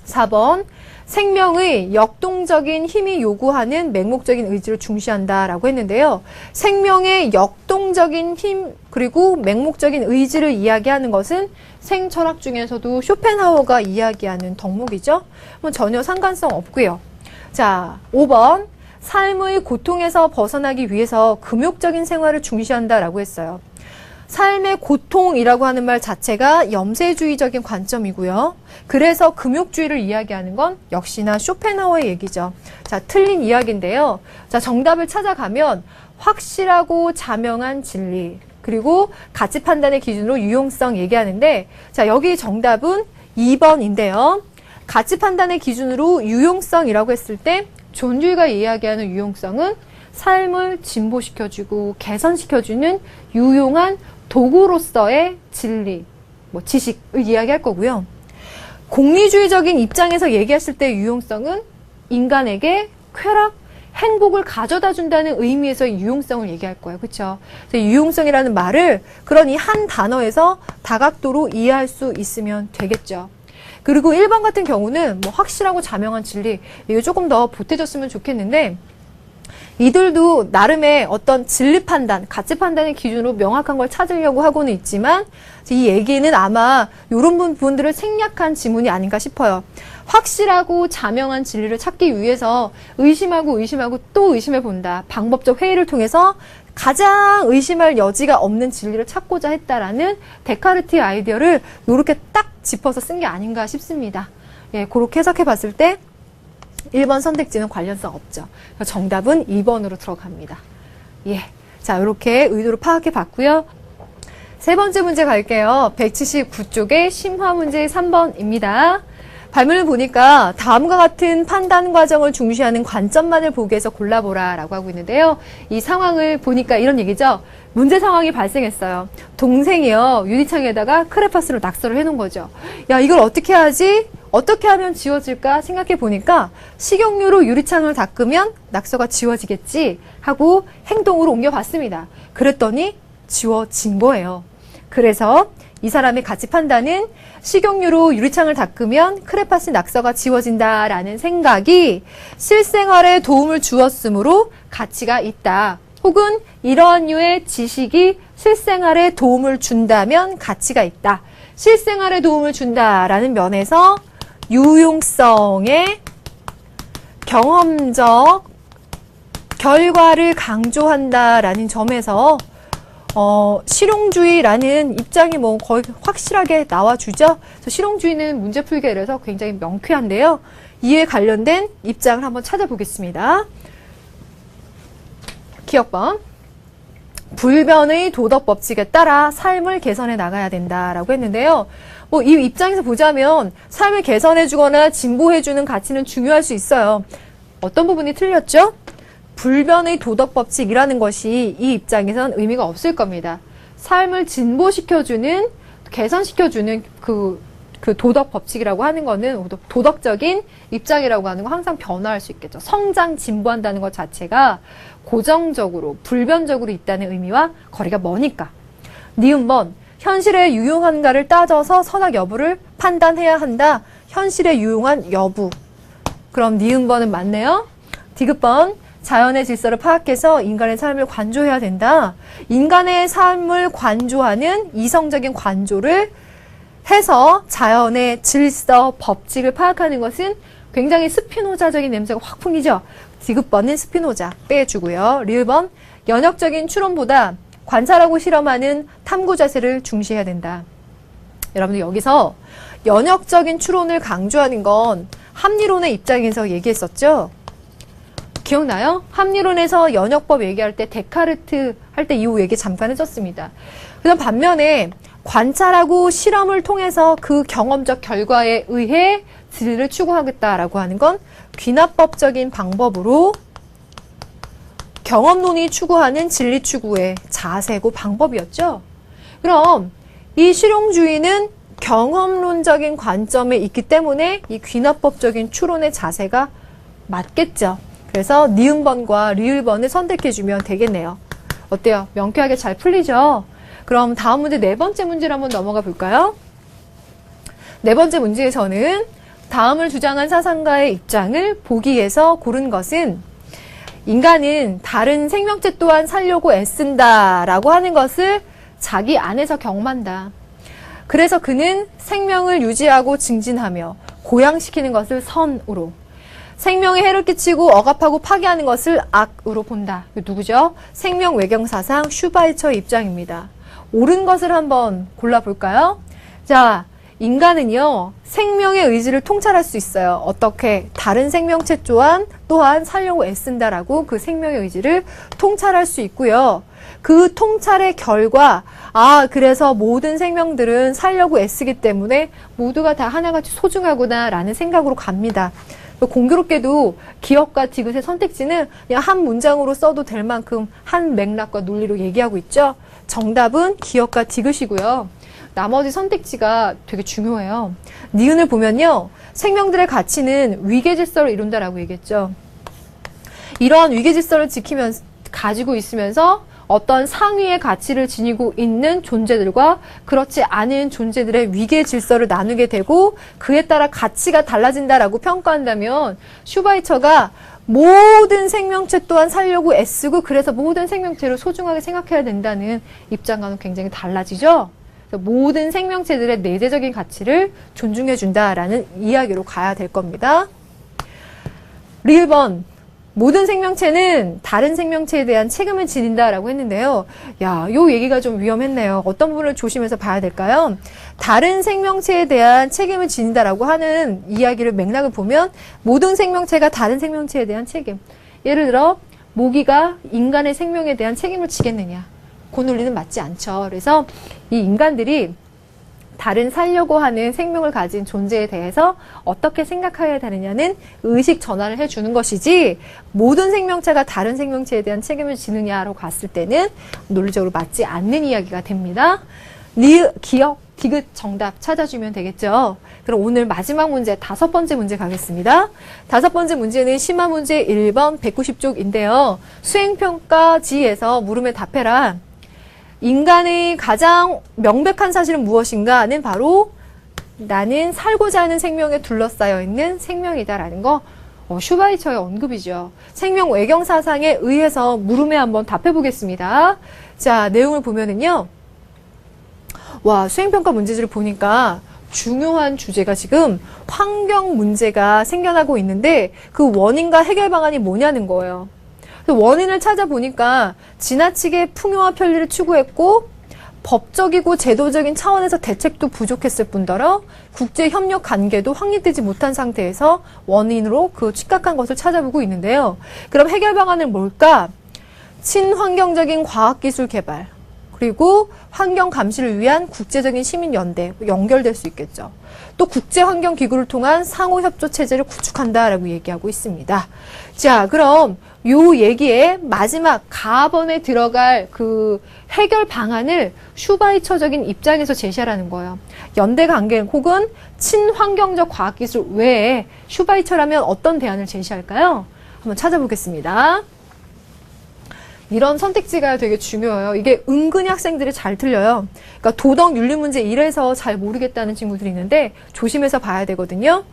4번, 생명의 역동적인 힘이 요구하는 맹목적인 의지를 중시한다라고 했는데요. 생명의 역동적인 힘 그리고 맹목적인 의지를 이야기하는 것은 생철학 중에서도 쇼펜하우어가 이야기하는 덕목이죠. 전혀 상관성 없고요. 자, 5번, 삶의 고통에서 벗어나기 위해서 금욕적인 생활을 중시한다라고 했어요. 삶의 고통이라고 하는 말 자체가 염세주의적인 관점이고요. 그래서 금욕주의를 이야기하는 건 역시나 쇼펜하우어의 얘기죠. 자, 틀린 이야기인데요. 자, 정답을 찾아가면 확실하고 자명한 진리, 그리고 가치 판단의 기준으로 유용성 얘기하는데, 자, 여기 정답은 2번인데요. 가치 판단의 기준으로 유용성이라고 했을 때 존주의가 이야기하는 유용성은 삶을 진보시켜주고 개선시켜주는 유용한 도구로서의 진리, 지식을 이야기할 거고요. 공리주의적인 입장에서 얘기했을 때 유용성은 인간에게 쾌락, 행복을 가져다 준다는 의미에서의 유용성을 얘기할 거예요. 그렇죠? 유용성이라는 말을 그런 이 한 단어에서 다각도로 이해할 수 있으면 되겠죠. 그리고 1번 같은 경우는 확실하고 자명한 진리, 이거 조금 더 보태줬으면 좋겠는데, 이들도 나름의 어떤 진리 판단, 가치 판단의 기준으로 명확한 걸 찾으려고 하고는 있지만, 이 얘기는 아마 이런 부분들을 생략한 지문이 아닌가 싶어요. 확실하고 자명한 진리를 찾기 위해서 의심하고 또 의심해 본다. 방법적 회의를 통해서 가장 의심할 여지가 없는 진리를 찾고자 했다라는 데카르트의 아이디어를 이렇게 딱 짚어서 쓴 게 아닌가 싶습니다. 예, 그렇게 해석해 봤을 때 1번 선택지는 관련성 없죠. 정답은 2번으로 들어갑니다. 예. 자, 이렇게 의도를 파악해 봤고요. 세 번째 문제 갈게요. 179쪽의 심화 문제 3번입니다. 발문을 보니까 다음과 같은 판단 과정을 중시하는 관점만을 보기 위해서 골라보라 라고 하고 있는데요. 이 상황을 보니까 이런 얘기죠. 문제 상황이 발생했어요. 동생이요, 유리창에다가 크레파스로 낙서를 해놓은 거죠. 야, 이걸 어떻게 하지? 어떻게 하면 지워질까 생각해 보니까 식용유로 유리창을 닦으면 낙서가 지워지겠지 하고 행동으로 옮겨봤습니다. 그랬더니 지워진 거예요. 그래서 이 사람의 가치 판단은 식용유로 유리창을 닦으면 크레파스 낙서가 지워진다라는 생각이 실생활에 도움을 주었으므로 가치가 있다. 혹은 이러한 류의 지식이 실생활에 도움을 준다면 가치가 있다. 실생활에 도움을 준다라는 면에서 유용성의 경험적 결과를 강조한다라는 점에서 실용주의라는 입장이 거의 확실하게 나와주죠. 그래서 실용주의는 문제 풀기에 대해서 굉장히 명쾌한데요. 이에 관련된 입장을 한번 찾아보겠습니다. 기억번. 불변의 도덕 법칙에 따라 삶을 개선해 나가야 된다라고 했는데요. 이 입장에서 보자면 삶을 개선해주거나 진보해주는 가치는 중요할 수 있어요. 어떤 부분이 틀렸죠? 불변의 도덕 법칙이라는 것이 이 입장에선 의미가 없을 겁니다. 삶을 진보시켜주는, 개선시켜주는 그 도덕 법칙이라고 하는 거는 도덕적인 입장이라고 하는 거 항상 변화할 수 있겠죠. 성장, 진보한다는 것 자체가 고정적으로, 불변적으로 있다는 의미와 거리가 머니까. 니은번, 현실에 유용한가를 따져서 선악 여부를 판단해야 한다. 현실에 유용한 여부. 그럼 니은번은 맞네요. 디귿번, 자연의 질서를 파악해서 인간의 삶을 관조해야 된다. 인간의 삶을 관조하는 이성적인 관조를 해서 자연의 질서, 법칙을 파악하는 것은 굉장히 스피노자적인 냄새가 확 풍기죠. 디귿번은 스피노자 빼주고요. 리을번, 연역적인 추론보다 관찰하고 실험하는 탐구 자세를 중시해야 된다. 여러분들 여기서 연역적인 추론을 강조하는 건 합리론의 입장에서 얘기했었죠. 기억나요? 합리론에서 연역법 얘기할 때 데카르트 할 때 이후 얘기 잠깐 해줬습니다. 그다음 반면에 관찰하고 실험을 통해서 그 경험적 결과에 의해 진리를 추구하겠다라고 하는 건 귀납법적인 방법으로 경험론이 추구하는 진리 추구의 자세고 방법이었죠. 그럼 이 실용주의는 경험론적인 관점에 있기 때문에 이 귀납법적인 추론의 자세가 맞겠죠. 그래서 니은번과 리을번을 선택해주면 되겠네요. 어때요? 명쾌하게 잘 풀리죠? 그럼 다음 문제 네 번째 문제로 한번 넘어가 볼까요? 네 번째 문제에서는 다음을 주장한 사상가의 입장을 보기에서 고른 것은 인간은 다른 생명체 또한 살려고 애쓴다 라고 하는 것을 자기 안에서 경험한다. 그래서 그는 생명을 유지하고 증진하며 고양시키는 것을 선으로, 생명에 해를 끼치고 억압하고 파괴하는 것을 악으로 본다. 누구죠? 생명 외경사상 슈바이처의 입장입니다. 옳은 것을 한번 골라볼까요? 자, 인간은요, 생명의 의지를 통찰할 수 있어요. 어떻게? 다른 생명체 또한 살려고 애쓴다라고 그 생명의 의지를 통찰할 수 있고요. 그 통찰의 결과, 그래서 모든 생명들은 살려고 애쓰기 때문에 모두가 다 하나같이 소중하구나라는 생각으로 갑니다. 공교롭게도 기억과 디귿의 선택지는 그냥 한 문장으로 써도 될 만큼 한 맥락과 논리로 얘기하고 있죠. 정답은 기억과 디귿이고요. 나머지 선택지가 되게 중요해요. 니은을 보면요. 생명들의 가치는 위계질서를 이룬다라고 얘기했죠. 이러한 위계질서를 가지고 있으면서 어떤 상위의 가치를 지니고 있는 존재들과 그렇지 않은 존재들의 위계 질서를 나누게 되고 그에 따라 가치가 달라진다라고 평가한다면 슈바이처가 모든 생명체 또한 살려고 애쓰고 그래서 모든 생명체를 소중하게 생각해야 된다는 입장과는 굉장히 달라지죠. 모든 생명체들의 내재적인 가치를 존중해 준다라는 이야기로 가야 될 겁니다. 리을번, 모든 생명체는 다른 생명체에 대한 책임을 지닌다라고 했는데요. 요 얘기가 좀 위험했네요. 어떤 부분을 조심해서 봐야 될까요? 다른 생명체에 대한 책임을 지닌다라고 하는 이야기를 맥락을 보면 모든 생명체가 다른 생명체에 대한 책임. 예를 들어 모기가 인간의 생명에 대한 책임을 지겠느냐. 그 논리는 맞지 않죠. 그래서 이 인간들이 다른 살려고 하는 생명을 가진 존재에 대해서 어떻게 생각해야 되느냐는 의식 전환을 해주는 것이지 모든 생명체가 다른 생명체에 대한 책임을 지느냐로 갔을 때는 논리적으로 맞지 않는 이야기가 됩니다. 기억, 디귿 정답 찾아주면 되겠죠. 그럼 오늘 마지막 문제, 5번째 문제 가겠습니다. 5번째 문제는 심화 문제 1번 190쪽인데요. 수행평가지에서 물음에 답해라. 인간의 가장 명백한 사실은 무엇인가는 바로 나는 살고자 하는 생명에 둘러싸여 있는 생명이다라는 거 슈바이처의 언급이죠. 생명 외경 사상에 의해서 물음에 한번 답해 보겠습니다. 자, 내용을 보면은요. 수행평가 문제지를 보니까 중요한 주제가 지금 환경 문제가 생겨나고 있는데 그 원인과 해결 방안이 뭐냐는 거예요. 원인을 찾아보니까 지나치게 풍요와 편리를 추구했고 법적이고 제도적인 차원에서 대책도 부족했을 뿐더러 국제협력 관계도 확립되지 못한 상태에서 원인으로 그 취약한 것을 찾아보고 있는데요. 그럼 해결 방안은 뭘까? 친환경적인 과학기술 개발 그리고 환경 감시를 위한 국제적인 시민연대 연결될 수 있겠죠. 또 국제환경기구를 통한 상호협조 체제를 구축한다라고 얘기하고 있습니다. 자, 그럼 요 얘기의 마지막 가번에 들어갈 그 해결 방안을 슈바이처적인 입장에서 제시하라는 거예요. 연대 관계 혹은 친환경적 과학기술 외에 슈바이처라면 어떤 대안을 제시할까요? 한번 찾아보겠습니다. 이런 선택지가 되게 중요해요. 이게 은근히 학생들이 잘 틀려요. 그러니까 도덕 윤리 문제 이래서 잘 모르겠다는 친구들이 있는데 조심해서 봐야 되거든요.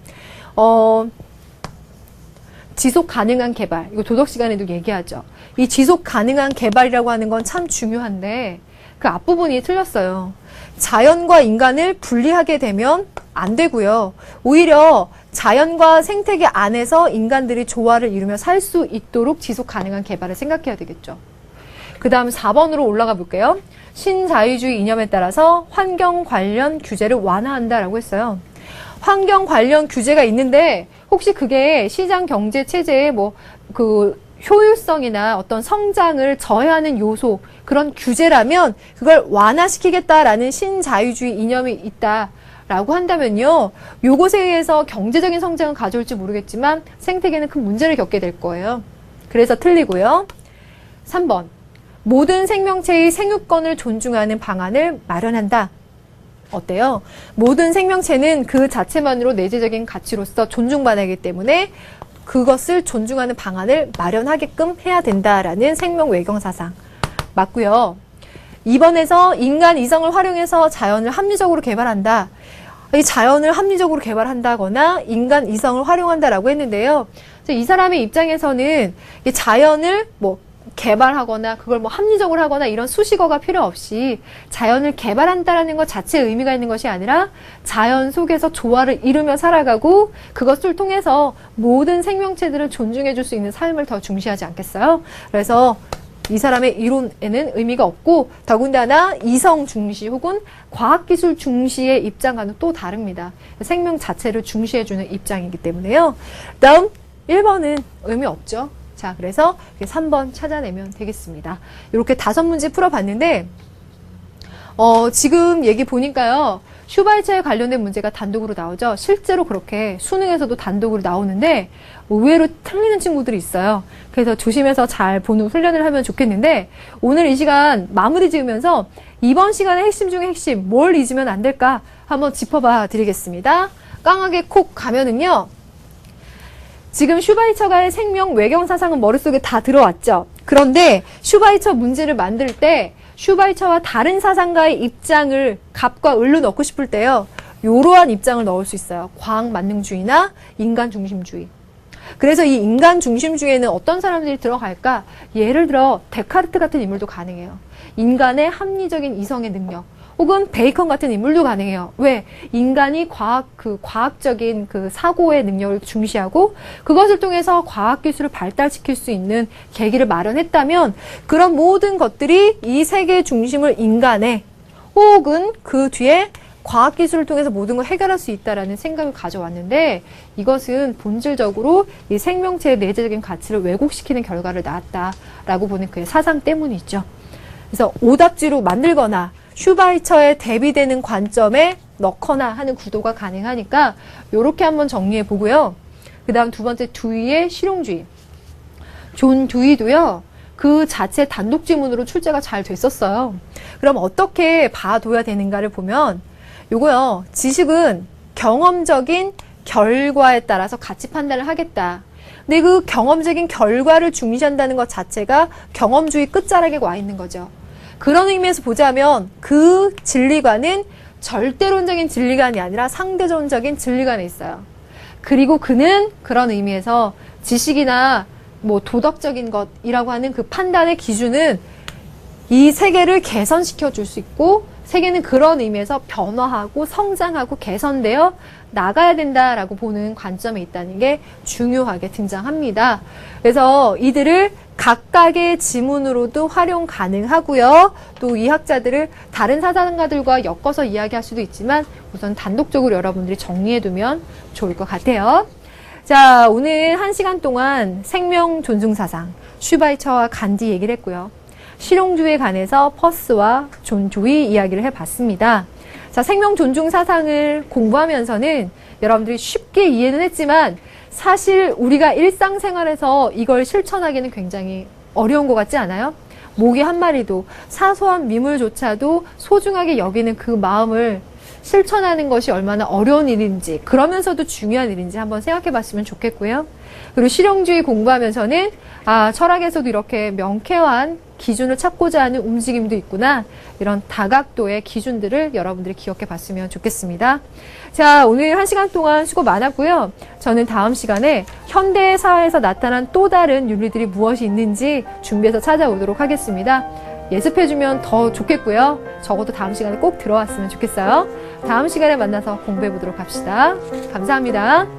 지속 가능한 개발, 이거 도덕 시간에도 얘기하죠. 이 지속 가능한 개발이라고 하는 건 참 중요한데 그 앞부분이 틀렸어요. 자연과 인간을 분리하게 되면 안 되고요. 오히려 자연과 생태계 안에서 인간들이 조화를 이루며 살 수 있도록 지속 가능한 개발을 생각해야 되겠죠. 그 다음 4번으로 올라가 볼게요. 신자유주의 이념에 따라서 환경 관련 규제를 완화한다라고 했어요. 환경 관련 규제가 있는데 혹시 그게 시장 경제 체제의 효율성이나 어떤 성장을 저해하는 요소, 그런 규제라면 그걸 완화시키겠다라는 신자유주의 이념이 있다라고 한다면요. 요것에 의해서 경제적인 성장은 가져올지 모르겠지만 생태계는 큰 문제를 겪게 될 거예요. 그래서 틀리고요. 3번. 모든 생명체의 생육권을 존중하는 방안을 마련한다. 어때요? 모든 생명체는 그 자체만으로 내재적인 가치로서 존중받아야 하기 때문에 그것을 존중하는 방안을 마련하게끔 해야 된다라는 생명 외경 사상. 맞고요. 2번에서 인간 이성을 활용해서 자연을 합리적으로 개발한다. 이 자연을 합리적으로 개발한다거나 인간 이성을 활용한다라고 했는데요. 이 사람의 입장에서는 이 자연을 개발하거나 그걸 합리적으로 하거나 이런 수식어가 필요 없이 자연을 개발한다라는 것 자체에 의미가 있는 것이 아니라 자연 속에서 조화를 이루며 살아가고 그것을 통해서 모든 생명체들을 존중해 줄 수 있는 삶을 더 중시하지 않겠어요? 그래서 이 사람의 이론에는 의미가 없고 더군다나 이성 중시 혹은 과학기술 중시의 입장과는 또 다릅니다. 생명 자체를 중시해주는 입장이기 때문에요. 다음 1번은 의미 없죠. 자, 그래서 3번 찾아내면 되겠습니다. 이렇게 5문제 풀어봤는데 지금 얘기 보니까요. 슈바이처에 관련된 문제가 단독으로 나오죠. 실제로 그렇게 수능에서도 단독으로 나오는데 의외로 틀리는 친구들이 있어요. 그래서 조심해서 잘 보는 훈련을 하면 좋겠는데 오늘 이 시간 마무리 지으면서 이번 시간의 핵심 중에 핵심 뭘 잊으면 안 될까 한번 짚어봐 드리겠습니다. 깡하게 콕 가면은요. 지금 슈바이처가의 생명 외경 사상은 머릿속에 다 들어왔죠. 그런데 슈바이처 문제를 만들 때 슈바이처와 다른 사상가의 입장을 갑과 을로 넣고 싶을 때요. 이러한 입장을 넣을 수 있어요. 과학 만능주의나 인간 중심주의. 그래서 이 인간 중심주의에는 어떤 사람들이 들어갈까? 예를 들어 데카르트 같은 인물도 가능해요. 인간의 합리적인 이성의 능력. 혹은 베이컨 같은 인물도 가능해요. 왜? 인간이 과학적인 그 사고의 능력을 중시하고 그것을 통해서 과학기술을 발달시킬 수 있는 계기를 마련했다면 그런 모든 것들이 이 세계 중심을 인간의 혹은 그 뒤에 과학기술을 통해서 모든 걸 해결할 수 있다라는 생각을 가져왔는데 이것은 본질적으로 이 생명체의 내재적인 가치를 왜곡시키는 결과를 낳았다라고 보는 그의 사상 때문이죠. 그래서 오답지로 만들거나 슈바이처에 대비되는 관점에 넣거나 하는 구도가 가능하니까 이렇게 한번 정리해 보고요. 그 다음 두 번째 두이의 실용주의. 존 두이도요. 그 자체 단독 지문으로 출제가 잘 됐었어요. 그럼 어떻게 봐둬야 되는가를 보면 요거요. 지식은 경험적인 결과에 따라서 가치 판단을 하겠다. 근데 그 경험적인 결과를 중시한다는 것 자체가 경험주의 끝자락에 와 있는 거죠. 그런 의미에서 보자면 그 진리관은 절대론적인 진리관이 아니라 상대론적인 진리관에 있어요. 그리고 그는 그런 의미에서 지식이나 도덕적인 것이라고 하는 그 판단의 기준은 이 세계를 개선시켜 줄 수 있고 세계는 그런 의미에서 변화하고 성장하고 개선되어 나가야 된다라고 보는 관점에 있다는 게 중요하게 등장합니다. 그래서 이들을 각각의 지문으로도 활용 가능하고요. 또 이 학자들을 다른 사상가들과 엮어서 이야기할 수도 있지만 우선 단독적으로 여러분들이 정리해두면 좋을 것 같아요. 자, 오늘 1시간 동안 생명 존중 사상, 슈바이처와 간디 얘기를 했고요. 실용주의에 관해서 퍼스와 존 조이 이야기를 해봤습니다. 자, 생명 존중 사상을 공부하면서는 여러분들이 쉽게 이해는 했지만 사실 우리가 일상생활에서 이걸 실천하기는 굉장히 어려운 것 같지 않아요? 모기 한 마리도 사소한 미물조차도 소중하게 여기는 그 마음을 실천하는 것이 얼마나 어려운 일인지 그러면서도 중요한 일인지 한번 생각해 봤으면 좋겠고요. 그리고 실용주의 공부하면서는 철학에서도 이렇게 명쾌한 기준을 찾고자 하는 움직임도 있구나. 이런 다각도의 기준들을 여러분들이 기억해 봤으면 좋겠습니다. 자, 오늘 1시간 동안 수고 많았고요. 저는 다음 시간에 현대 사회에서 나타난 또 다른 윤리들이 무엇이 있는지 준비해서 찾아오도록 하겠습니다. 예습해주면 더 좋겠고요. 적어도 다음 시간에 꼭 들어왔으면 좋겠어요. 다음 시간에 만나서 공부해 보도록 합시다. 감사합니다.